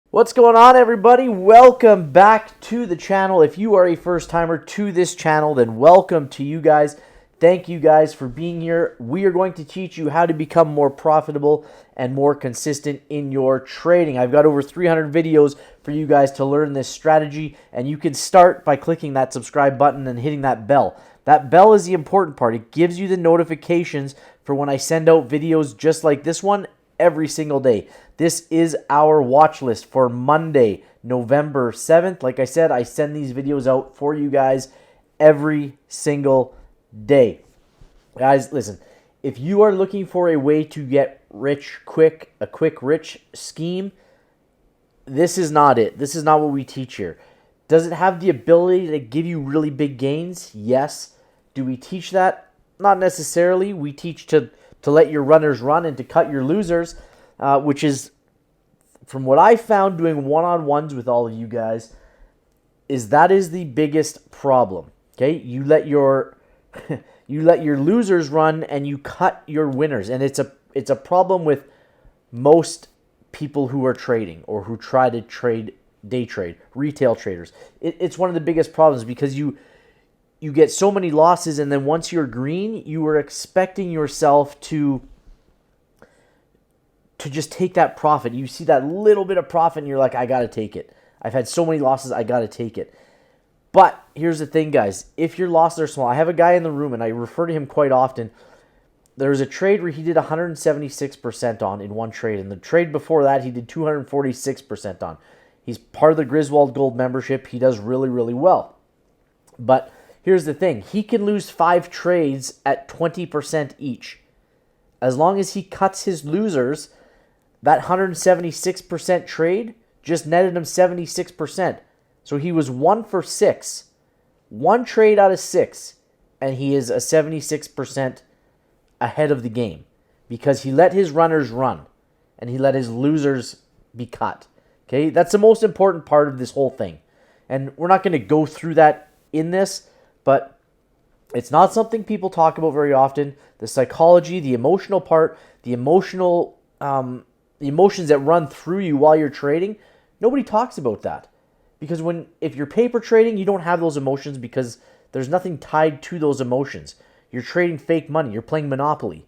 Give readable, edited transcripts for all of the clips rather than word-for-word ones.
What's going on, everybody? Welcome back to the channel. If you are a first timer to this channel, then welcome to you guys. Thank you guys for being here. We are going to teach you how to become more profitable and more consistent in your trading. I've got over 300 videos for you guys to learn this strategy, and you can start by clicking that subscribe button and hitting that bell. That bell is the important part. It gives you the notifications for when I send out videos just like this one every single day. This is our watch list for Monday, November 7th. Like I said, I send these videos out for you guys every single day. Guys, listen, if you are looking for a way to get rich quick, a quick rich scheme, this is not it. This is not what we teach here. Does it have the ability to give you really big gains? Yes. Do we teach that? Not necessarily. We teach to let your runners run and to cut your losers, which is, from what I found doing one-on-ones with all of you guys, is the biggest problem. Okay, you let your losers run and you cut your winners, and it's a problem with most people who are trading or who try to trade, day trade, retail traders. It's one of the biggest problems because you get so many losses, and then once you're green, you are expecting yourself to just take that profit. You see that little bit of profit, and you're like, I got to take it. I've had so many losses, I got to take it. But here's the thing, guys. If your losses are small, I have a guy in the room, and I refer to him quite often. There was a trade where he did 176% on in one trade, and the trade before that, he did 246% on. He's part of the Griswold Gold membership. He does really, really well. But here's the thing. He can lose 5 trades at 20% each. As long as he cuts his losers, that 176% trade just netted him 76%. So he was 1 for 6. 1 trade out of 6. And he is a 76% ahead of the game. Because he let his runners run. And he let his losers be cut. Okay, that's the most important part of this whole thing. And we're not going to go through that in this, but it's not something people talk about very often. The psychology, the emotional part, the emotions that run through you while you're trading, nobody talks about that. Because if you're paper trading, you don't have those emotions because there's nothing tied to those emotions. You're trading fake money. You're playing Monopoly.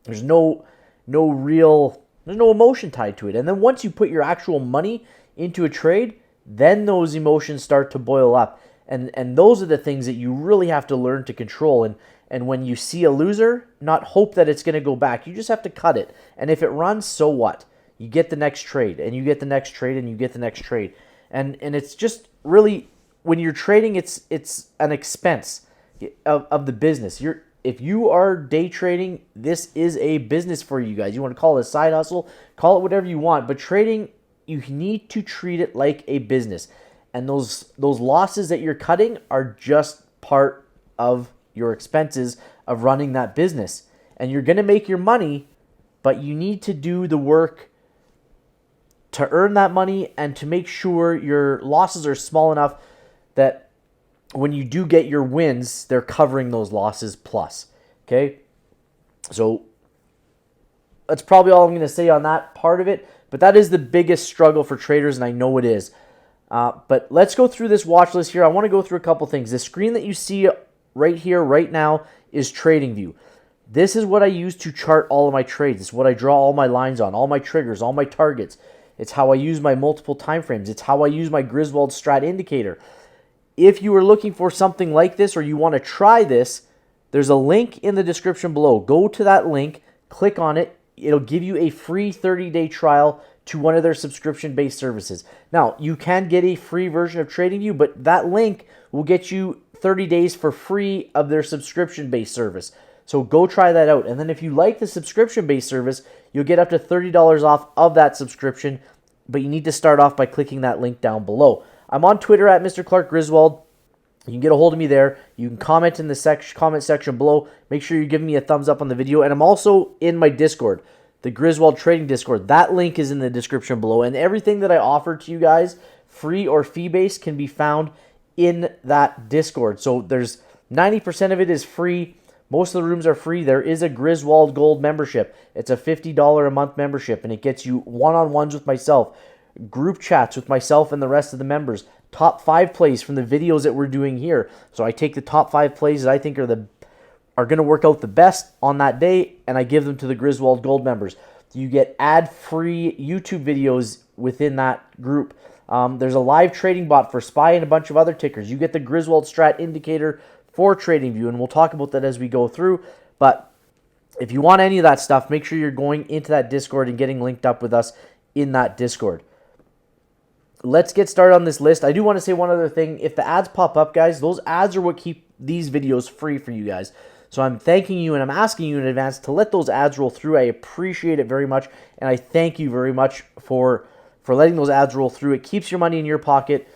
There's no emotion tied to it. And then once you put your actual money into a trade, then those emotions start to boil up. And those are the things that you really have to learn to control. And when you see a loser, not hope that it's going to go back. You just have to cut it. And if it runs, so what? You get the next trade, and you get the next trade, and you get the next trade. And it's just really, when you're trading, it's an expense of the business. If you are day trading, this is a business for you guys. You want to call it a side hustle, call it whatever you want. But trading, you need to treat it like a business. And those losses that you're cutting are just part of your expenses of running that business. And you're going to make your money, but you need to do the work to earn that money and to make sure your losses are small enough that when you do get your wins, they're covering those losses plus. Okay? So that's probably all I'm going to say on that part of it. But that is the biggest struggle for traders, and I know it is. But let's go through this watch list here. I want to go through a couple things. The screen that you see right here, right now, is TradingView. This is what I use to chart all of my trades. It's what I draw all my lines on, all my triggers, all my targets. It's how I use my multiple time frames. It's how I use my Griswold Strat indicator. If you are looking for something like this or you want to try this, there's a link in the description below. Go to that link, click on it. It'll give you a free 30-day trial to one of their subscription-based services. Now, you can get a free version of TradingView, but that link will get you 30 days for free of their subscription-based service. So go try that out. And then if you like the subscription-based service, you'll get up to $30 off of that subscription, but you need to start off by clicking that link down below. I'm on Twitter at Mr. Clark Griswold. You can get a hold of me there. You can comment in the comment section below. Make sure you give me a thumbs up on the video. And I'm also in my Discord, the Griswold Trading Discord. That link is in the description below. And everything that I offer to you guys, free or fee-based, can be found in that Discord. So there's 90% of it is free. Most of the rooms are free. There is a Griswold Gold membership. It's a $50 a month membership, and it gets you one-on-ones with myself, group chats with myself and the rest of the members, top 5 plays from the videos that we're doing here. So I take the top 5 plays that I think are going to work out the best on that day, and I give them to the Griswold Gold members. You get ad-free YouTube videos within that group. There's a live trading bot for SPY and a bunch of other tickers. You get the Griswold Strat indicator for TradingView, and we'll talk about that as we go through. But if you want any of that stuff, make sure you're going into that Discord and getting linked up with us in that Discord. Let's get started on this list. I do want to say one other thing. If the ads pop up, guys, those ads are what keep these videos free for you guys. So I'm thanking you and I'm asking you in advance to let those ads roll through. I appreciate it very much, and I thank you very much for letting those ads roll through. It keeps your money in your pocket.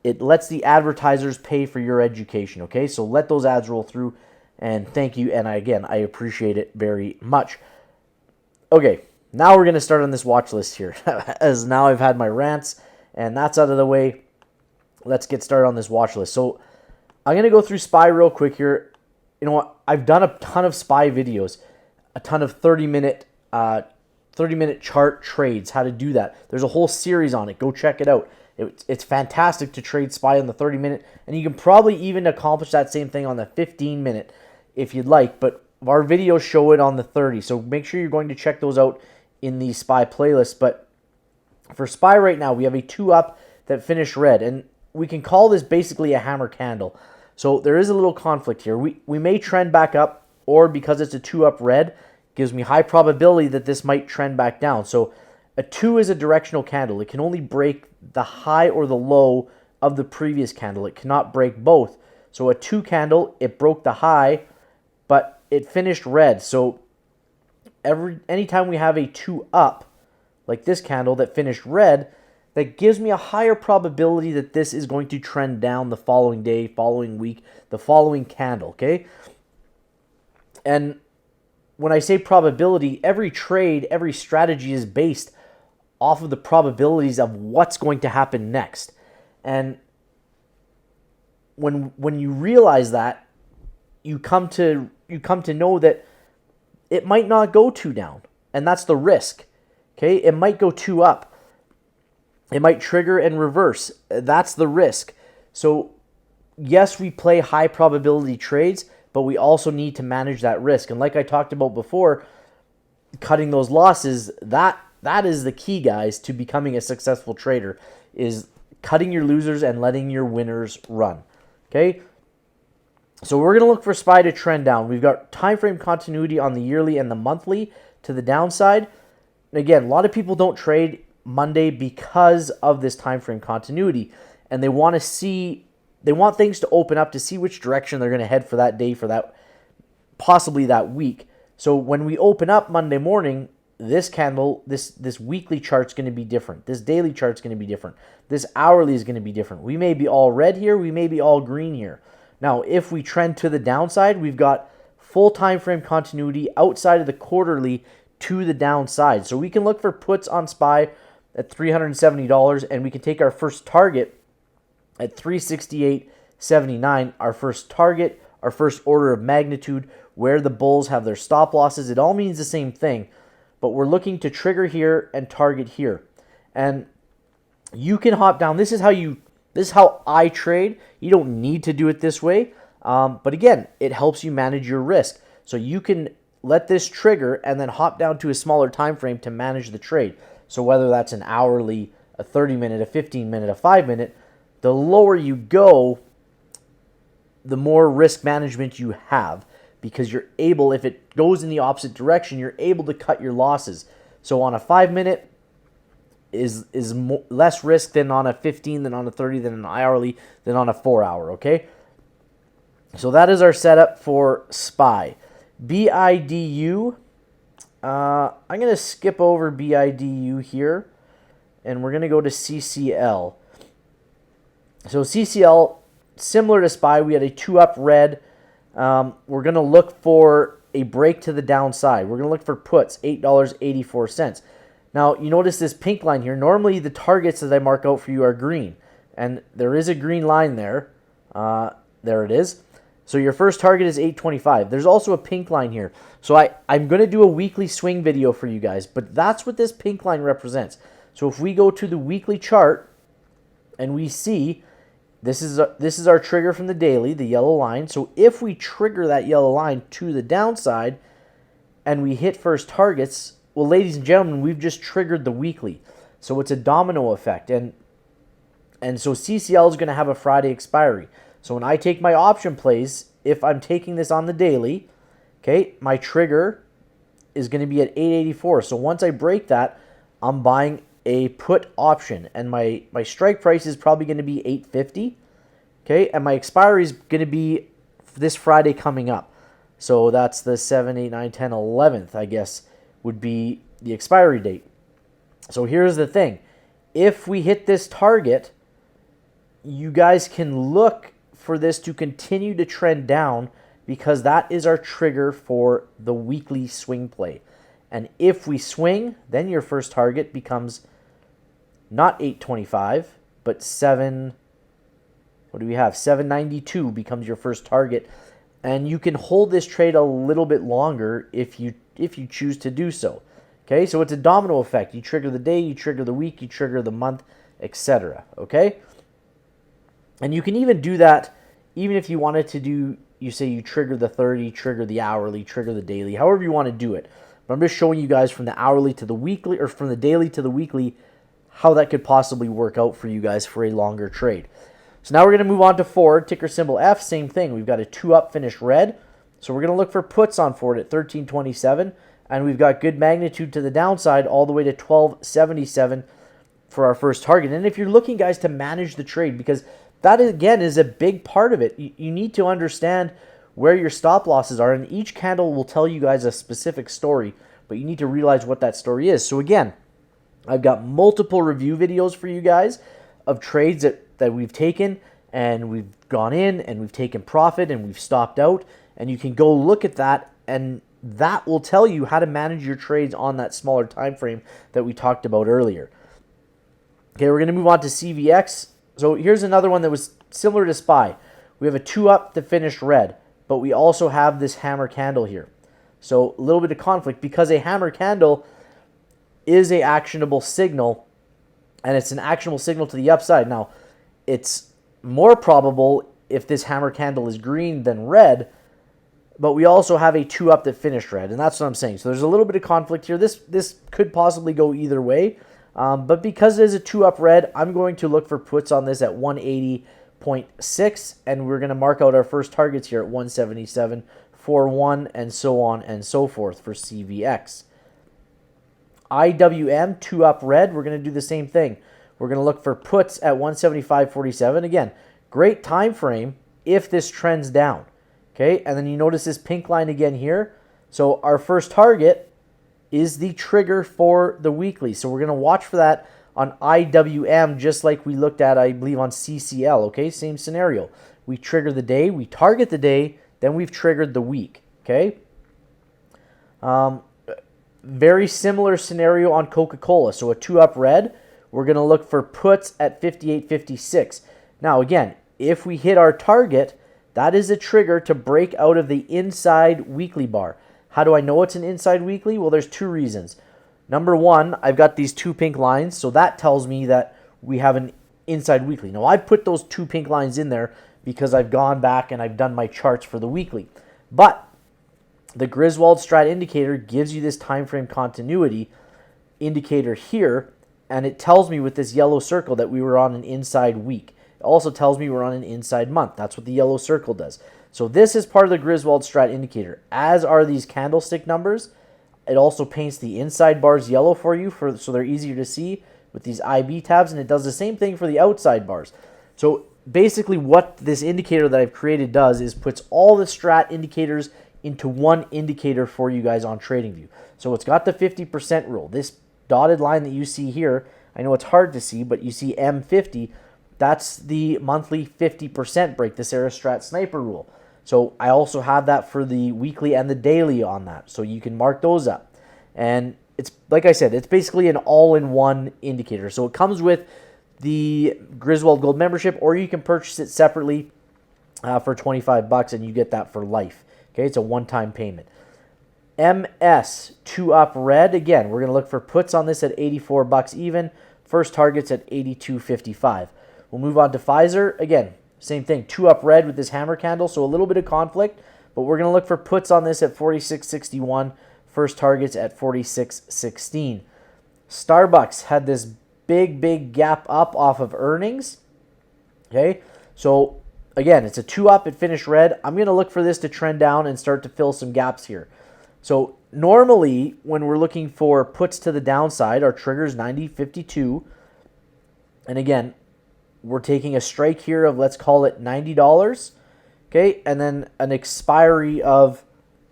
It lets the advertisers pay for your education, okay? So let those ads roll through, and thank you, and again, I appreciate it very much. Okay, now we're going to start on this watch list here, as now I've had my rants, and that's out of the way. Let's get started on this watch list. So I'm going to go through SPY real quick here. You know what? I've done a ton of SPY videos, a ton of 30-minute chart trades, how to do that. There's a whole series on it. Go check it out. It's fantastic to trade SPY on the 30-minute, and you can probably even accomplish that same thing on the 15-minute if you'd like, but our videos show it on the 30, so make sure you're going to check those out in the SPY playlist. But for SPY right now, we have a 2-up that finished red, and we can call this basically a hammer candle. So there is a little conflict here. We may trend back up, or because it's a 2-up red, gives me high probability that this might trend back down. So a 2 is a directional candle. It can only break the high or the low of the previous candle. It cannot break both. So a 2 candle, it broke the high, but it finished red. So anytime we have a 2-up, like this candle that finished red, that gives me a higher probability that this is going to trend down the following day, following week, the following candle, okay? And when I say probability, every trade, every strategy is based off of the probabilities of what's going to happen next. And when you realize that, you come to know that it might not go 2 down, and that's the risk, okay? It might go 2 up. It might trigger and reverse. That's the risk. So yes, we play high probability trades, but we also need to manage that risk. And like I talked about before, cutting those losses, that is the key, guys, to becoming a successful trader, is cutting your losers and letting your winners run. Okay? So we're going to look for SPY to trend down. We've got time frame continuity on the yearly and the monthly to the downside. And again, a lot of people don't trade Monday because of this time frame continuity, and they want things to open up to see which direction they're going to head for that day, for that possibly that week. So when we open up Monday morning, this candle, this weekly chart's going to be different. This daily chart's going to be different. This hourly is going to be different. We may be all red here, we may be all green here. Now, if we trend to the downside, we've got full time frame continuity outside of the quarterly to the downside. So we can look for puts on SPY at $370, and we can take our first target at $368.79, our first target, our first order of magnitude, where the bulls have their stop losses. It all means the same thing, but we're looking to trigger here and target here. And you can hop down. This is how I trade. You don't need to do it this way, but again, it helps you manage your risk. So you can let this trigger and then hop down to a smaller time frame to manage the trade. So whether that's an hourly, a 30-minute, a 15-minute, a 5-minute, the lower you go, the more risk management you have, because you're able, if it goes in the opposite direction, you're able to cut your losses. So on a 5-minute is less risk than on a 15, than on a 30, than an hourly, than on a 4-hour, okay? So that is our setup for SPY. BIDU, I'm going to skip over BIDU here, and we're going to go to CCL. So CCL, similar to SPY, we had a 2-up red. We're going to look for a break to the downside. We're going to look for puts, $8.84. Now, you notice this pink line here. Normally, the targets that I mark out for you are green, and there is a green line there. There it is. So your first target is 825. There's also a pink line here. So I'm going to do a weekly swing video for you guys, but that's what this pink line represents. So if we go to the weekly chart and we see this is our trigger from the daily, the yellow line. So if we trigger that yellow line to the downside and we hit first targets, well, ladies and gentlemen, we've just triggered the weekly. So it's a domino effect. And so CCL is going to have a Friday expiry. So when I take my option plays, if I'm taking this on the daily, okay, my trigger is going to be at 884. So once I break that, I'm buying a put option, and my strike price is probably going to be 850. Okay, and my expiry is going to be this Friday coming up. So that's the 7, 8, 9, 10, 11th, I guess, would be the expiry date. So here's the thing. If we hit this target, you guys can look for this to continue to trend down because that is our trigger for the weekly swing play. And if we swing, then your first target becomes not 825, but 792 becomes your first target. And you can hold this trade a little bit longer if you choose to do so. Okay, so it's a domino effect. You trigger the day, you trigger the week, you trigger the month, etc. Okay? And you can even do that even if you wanted to do, you say you trigger the 30, trigger the hourly, trigger the daily, however you want to do it. But I'm just showing you guys from the hourly to the weekly, or from the daily to the weekly, how that could possibly work out for you guys for a longer trade. So now we're going to move on to Ford, ticker symbol F, same thing. We've got a 2-up finished red. So we're going to look for puts on Ford at 1327, and we've got good magnitude to the downside all the way to 1277 for our first target. And if you're looking, guys, to manage the trade, because that, again, is a big part of it. You need to understand where your stop losses are, and each candle will tell you guys a specific story, but you need to realize what that story is. So again, I've got multiple review videos for you guys of trades that we've taken, and we've gone in and we've taken profit and we've stopped out, and you can go look at that, and that will tell you how to manage your trades on that smaller time frame that we talked about earlier. Okay, we're going to move on to CVX. So here's another one that was similar to SPY. We have a 2-up that finished red, but we also have this hammer candle here. So a little bit of conflict because a hammer candle is a actionable signal, and it's an actionable signal to the upside. Now, it's more probable if this hammer candle is green than red, but we also have a 2-up that finished red, and that's what I'm saying. So there's a little bit of conflict here. This could possibly go either way, but because it is a 2-up red, I'm going to look for puts on this at 180.6, and we're going to mark out our first targets here at 177.41, and so on and so forth for CVX. IWM, 2-up red, we're going to do the same thing. We're going to look for puts at 175.47. Again, great time frame if this trends down. Okay, and then you notice this pink line again here. So our first target is the trigger for the weekly. So we're going to watch for that on IWM just like we looked at, I believe, on CCL. Okay, same scenario. We trigger the day, we target the day, then we've triggered the week. Okay. Very similar scenario on Coca-Cola. So a 2-up red, we're going to look for puts at 58.56. Now again, if we hit our target, that is a trigger to break out of the inside weekly bar. How do I know it's an inside weekly? Well, there's two reasons. Number one, I've got these 2 pink lines, so that tells me that we have an inside weekly. Now, I've put those 2 pink lines in there because I've gone back and I've done my charts for the weekly. But the Griswold Strat indicator gives you this time frame continuity indicator here, and it tells me with this yellow circle that we were on an inside week. It also tells me we're on an inside month. That's what the yellow circle does. So this is part of the Griswold Strat indicator, as are these candlestick numbers. It also paints the inside bars yellow for you so they're easier to see with these IB tabs, and it does the same thing for the outside bars. So basically what this indicator that I've created does is puts all the Strat indicators into one indicator for you guys on TradingView. So it's got the 50% rule. This dotted line that you see here, I know it's hard to see, but you see M50, that's the monthly 50% break, the Sarah Strat sniper rule. So I also have that for the weekly and the daily on that. So you can mark those up. And it's, like I said, it's basically an all-in-one indicator. So it comes with the Griswold Gold membership, or you can purchase it separately for $25 and you get that for life. Okay, it's a one-time payment. MS, 2 up red. Again, we're going to look for puts on this at 84 bucks even. First target's at 82.55. We'll move on to Pfizer. Again, same thing, 2 up red with this hammer candle, so a little bit of conflict, but we're going to look for puts on this at 46.61. First target's at 46.16. Starbucks had this big gap up off of earnings. Okay, so again, it's a 2 up, it finished red. I'm going to look for this to trend down and start to fill some gaps here. So normally when we're looking for puts to the downside, our trigger is 90.52. And again, we're taking a strike here of, let's call it $90. Okay, and then an expiry of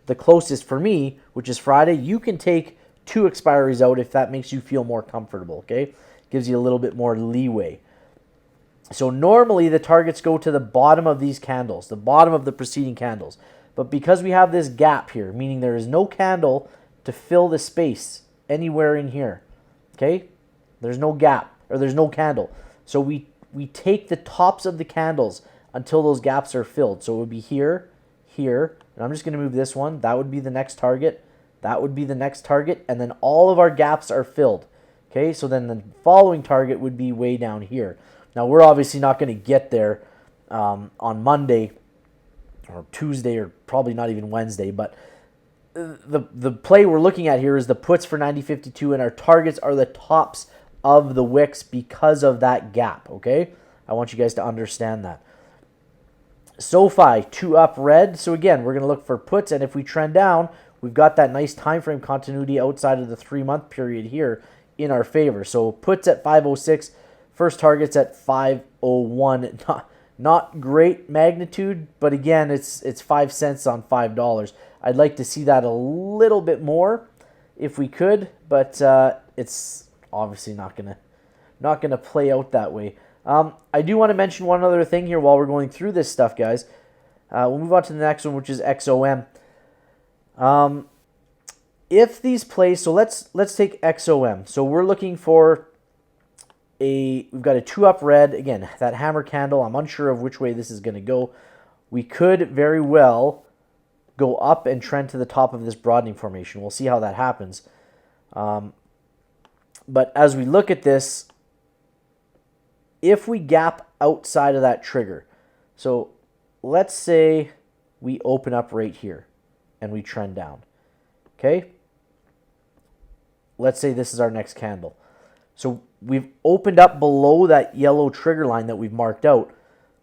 the closest for me, which is Friday. You can take 2 expiries out if that makes you feel more comfortable. Okay, gives you a little bit more leeway. So normally the targets go to the bottom of these candles, the bottom of the preceding candles. But because we have this gap here, meaning there is no candle to fill the space anywhere in here, okay? There's no gap, or there's no candle. So we take the tops of the candles until those gaps are filled. So it would be here, here, and I'm just going to move this one. That would be the next target. That would be the next target, and then all of our gaps are filled. Okay, so then the following target would be way down here. Now, we're obviously not going to get there on Monday or Tuesday, or probably not even Wednesday, but the play we're looking at here is the puts for 90.52, and our targets are the tops of the wicks because of that gap, okay? I want you guys to understand that. SoFi, 2 up red. So again, we're going to look for puts, and if we trend down, we've got that nice time frame continuity outside of the 3-month period here in our favor. So puts at 506, first target's at 501. Not great magnitude, but again, it's 5 cents on $5. I'd like to see that a little bit more if we could, but it's obviously not gonna play out that way. I do want to mention one other thing here while we're going through this stuff, guys. We'll move on to the next one, which is XOM. If these plays, so let's take XOM. So we're looking for we've got a 2 up red. Again, that hammer candle, I'm unsure of which way this is going to go. We could very well go up and trend to the top of this broadening formation. We'll see how that happens. But as we look at this, if we gap outside of that trigger, so let's say we open up right here and we trend down. Okay? Let's say this is our next candle. So we've opened up below that yellow trigger line that we've marked out.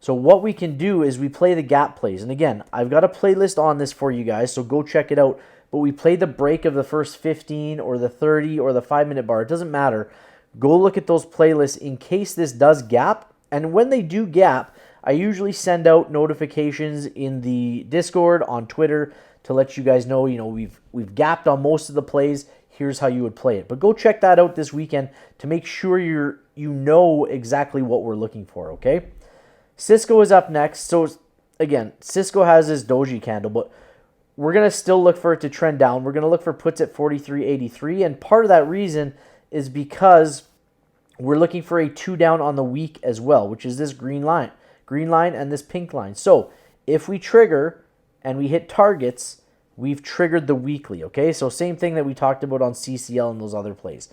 So what we can do is we play the gap plays. And again, I've got a playlist on this for you guys, so go check it out. But we play the break of the first 15 or the 30 or the 5-minute bar. It doesn't matter. Go look at those playlists in case this does gap. And when they do gap, I usually send out notifications in the Discord, on Twitter, to let you guys know, we've gapped on most of the plays. Here's how you would play it. But go check that out this weekend to make sure you know exactly what we're looking for, okay? Cisco is up next. So again, Cisco has this doji candle, but we're going to still look for it to trend down. We're going to look for puts at 43.83, and part of that reason is because we're looking for a 2 down on the week as well, which is this green line and this pink line. So if we trigger and we hit targets, we've triggered the weekly, okay? So same thing that we talked about on CCL and those other plays.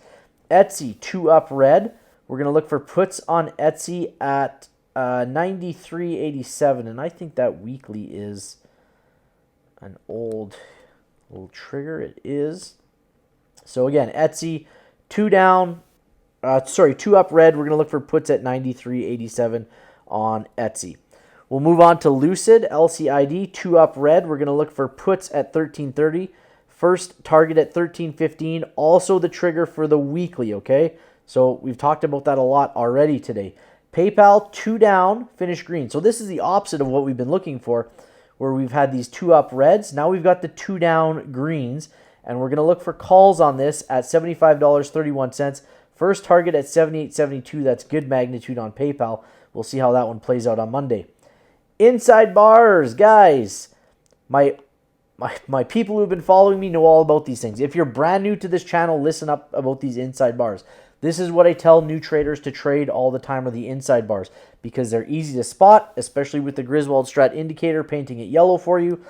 Etsy, 2 up red. We're going to look for puts on Etsy at 93.87, and I think that weekly is an old trigger. It is. So again, Etsy, 2 down, 2 up red. We're going to look for puts at 93.87 on Etsy. We'll move on to Lucid, LCID, 2 up red. We're going to look for puts at 13.30. First target at 13.15. Also the trigger for the weekly, okay? So we've talked about that a lot already today. PayPal, 2 down, finish green. So this is the opposite of what we've been looking for, where we've had these 2 up reds. Now we've got the 2 down greens, and we're going to look for calls on this at $75.31. First target at 78.72. That's good magnitude on PayPal. We'll see how that one plays out on Monday. Inside bars, guys. My people who've been following me know all about these things. If you're brand new to this channel, listen up about these inside bars. This is what I tell new traders to trade all the time, are the inside bars, because they're easy to spot, especially with the Griswold Strat indicator painting it yellow for you.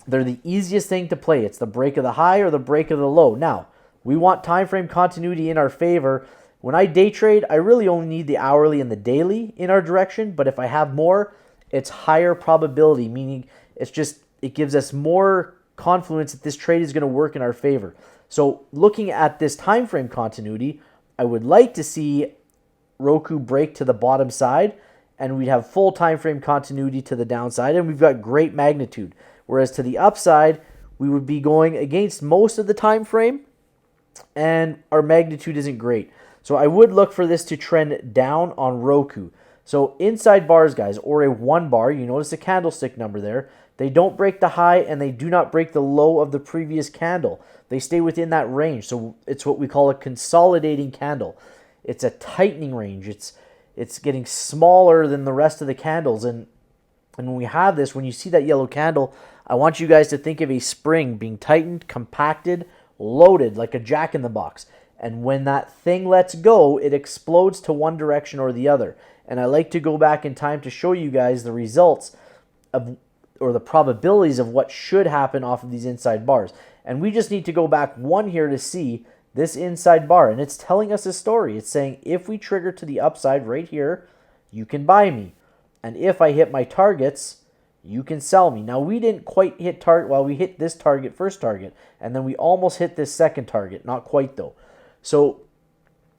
They're the easiest thing to play. It's the break of the high or the break of the low. Now, we want time frame continuity in our favor. When I day trade, I really only need the hourly and the daily in our direction, but if I have more, it's higher probability, meaning it gives us more confluence that this trade is going to work in our favor. So looking at this time frame continuity, I would like to see Roku break to the bottom side, and we'd have full time frame continuity to the downside, and we've got great magnitude. Whereas to the upside, we would be going against most of the time frame, and our magnitude isn't great. So I would look for this to trend down on Roku. So inside bars, guys, or a 1 bar, you notice the candlestick number there. They don't break the high and they do not break the low of the previous candle. They stay within that range. So it's what we call a consolidating candle. It's a tightening range. It's getting smaller than the rest of the candles. And when we have this, when you see that yellow candle, I want you guys to think of a spring being tightened, compacted, loaded like a jack-in-the-box. And when that thing lets go, it explodes to one direction or the other. And I like to go back in time to show you guys the results of, or the probabilities of what should happen off of these inside bars. And we just need to go back one here to see this inside bar. And it's telling us a story. It's saying if we trigger to the upside right here, you can buy me. And if I hit my targets, you can sell me. Now, we didn't quite hit target. Well, we hit this target, first target, and then we almost hit this second target. Not quite, though. So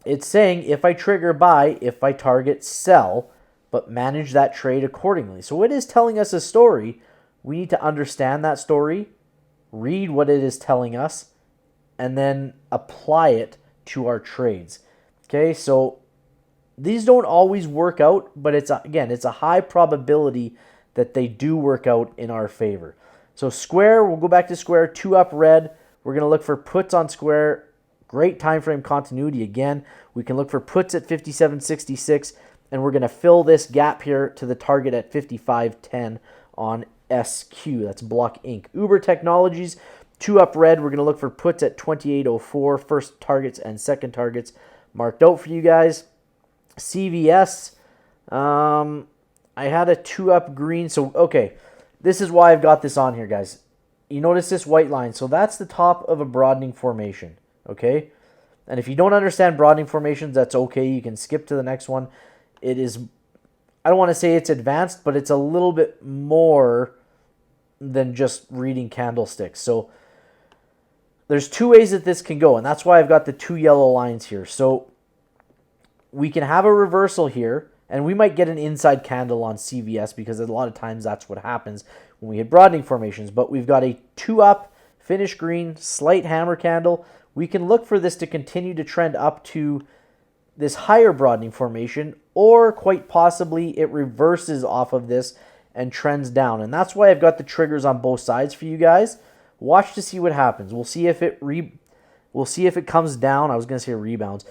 it's saying if I trigger buy, if I target sell, but manage that trade accordingly. So it is telling us a story. We need to understand that story, read what it is telling us, and then apply it to our trades. Okay, so these don't always work out, but it's a high probability that they do work out in our favor. So square, we'll go back to square, 2 up red. We're going to look for puts on square. Great time frame continuity again. We can look for puts at 57.66, and we're going to fill this gap here to the target at 55.10 on SQ. That's Block Inc. Uber Technologies, 2 up red. We're going to look for puts at 28.04. First targets and second targets marked out for you guys. CVS, I had a 2 up green. So, okay, this is why I've got this on here, guys. You notice this white line. So that's the top of a broadening formation. Okay, and if you don't understand broadening formations, that's okay. You can skip to the next one. It is, I don't want to say it's advanced, but it's a little bit more than just reading candlesticks. So there's 2 ways that this can go, and that's why I've got the 2 yellow lines here. So we can have a reversal here, and we might get an inside candle on CVS because a lot of times that's what happens when we hit broadening formations. But we've got a 2 up, finish green, slight hammer candle. We can look for this to continue to trend up to this higher broadening formation, or quite possibly it reverses off of this and trends down. And that's why I've got the triggers on both sides for you guys. Watch to see what happens. We'll see if it comes down. I was going to say rebounds.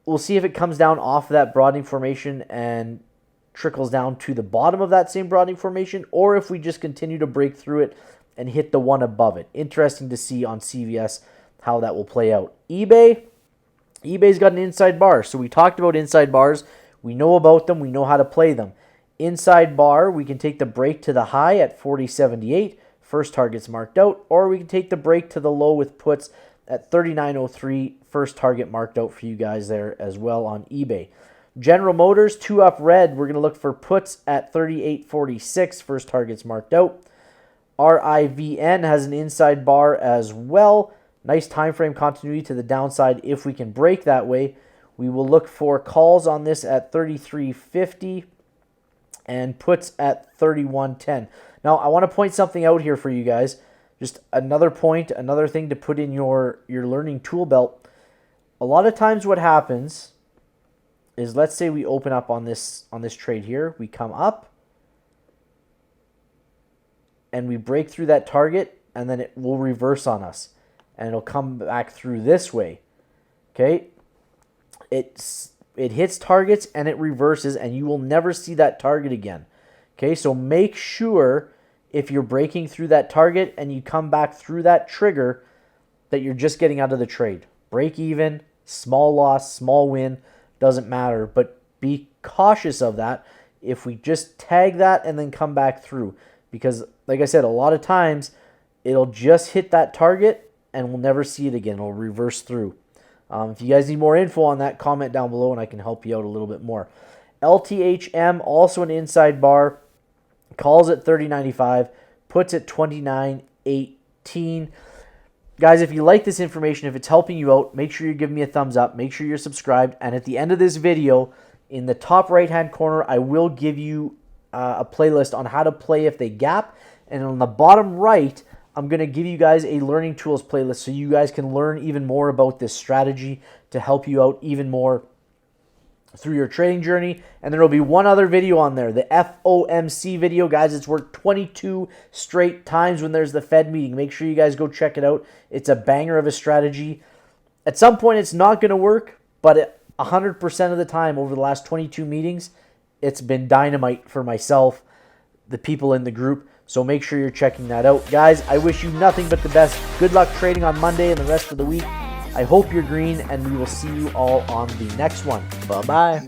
We'll see if it comes down off of that broadening formation and trickles down to the bottom of that same broadening formation, or if we just continue to break through it and hit the one above it. Interesting to see on CVS how that will play out. eBay's got an inside bar. So we talked about inside bars. We know about them. We know how to play them. Inside bar, we can take the break to the high at 40.78. First target's marked out. Or we can take the break to the low with puts at 39.03. First target marked out for you guys there as well on eBay. General Motors, 2 up red. We're going to look for puts at 38.46. First target's marked out. RIVN has an inside bar as well. Nice time frame continuity to the downside. If we can break that way, we will look for calls on this at 33.50 and puts at 31.10. Now, I want to point something out here for you guys. Just another point, another thing to put in your learning tool belt. A lot of times what happens is, let's say we open up on this trade here. We come up and we break through that target, and then it will reverse on us. And it'll come back through this way. Okay? It hits targets and it reverses, and you will never see that target again. Okay? So make sure if you're breaking through that target and you come back through that trigger that you're just getting out of the trade. Break even, small loss, small win, doesn't matter. But be cautious of that if we just tag that and then come back through. Because, like I said, a lot of times it'll just hit that target and we'll never see it again. It'll reverse through. If you guys need more info on that, comment down below and I can help you out a little bit more. LTHM, also an inside bar, calls at 30.95, puts at 29.18. Guys, if you like this information, if it's helping you out, make sure you give me a thumbs up. Make sure you're subscribed. And at the end of this video, in the top right-hand corner, I will give you a playlist on how to play if they gap. And on the bottom right, I'm going to give you guys a learning tools playlist so you guys can learn even more about this strategy to help you out even more through your trading journey. And there will be one other video on there, the FOMC video. Guys, it's worked 22 straight times when there's the Fed meeting. Make sure you guys go check it out. It's a banger of a strategy. At some point, it's not going to work, but 100% of the time over the last 22 meetings, it's been dynamite for myself, the people in the group. So make sure you're checking that out. Guys, I wish you nothing but the best. Good luck trading on Monday and the rest of the week. I hope you're green, and we will see you all on the next one. Bye-bye.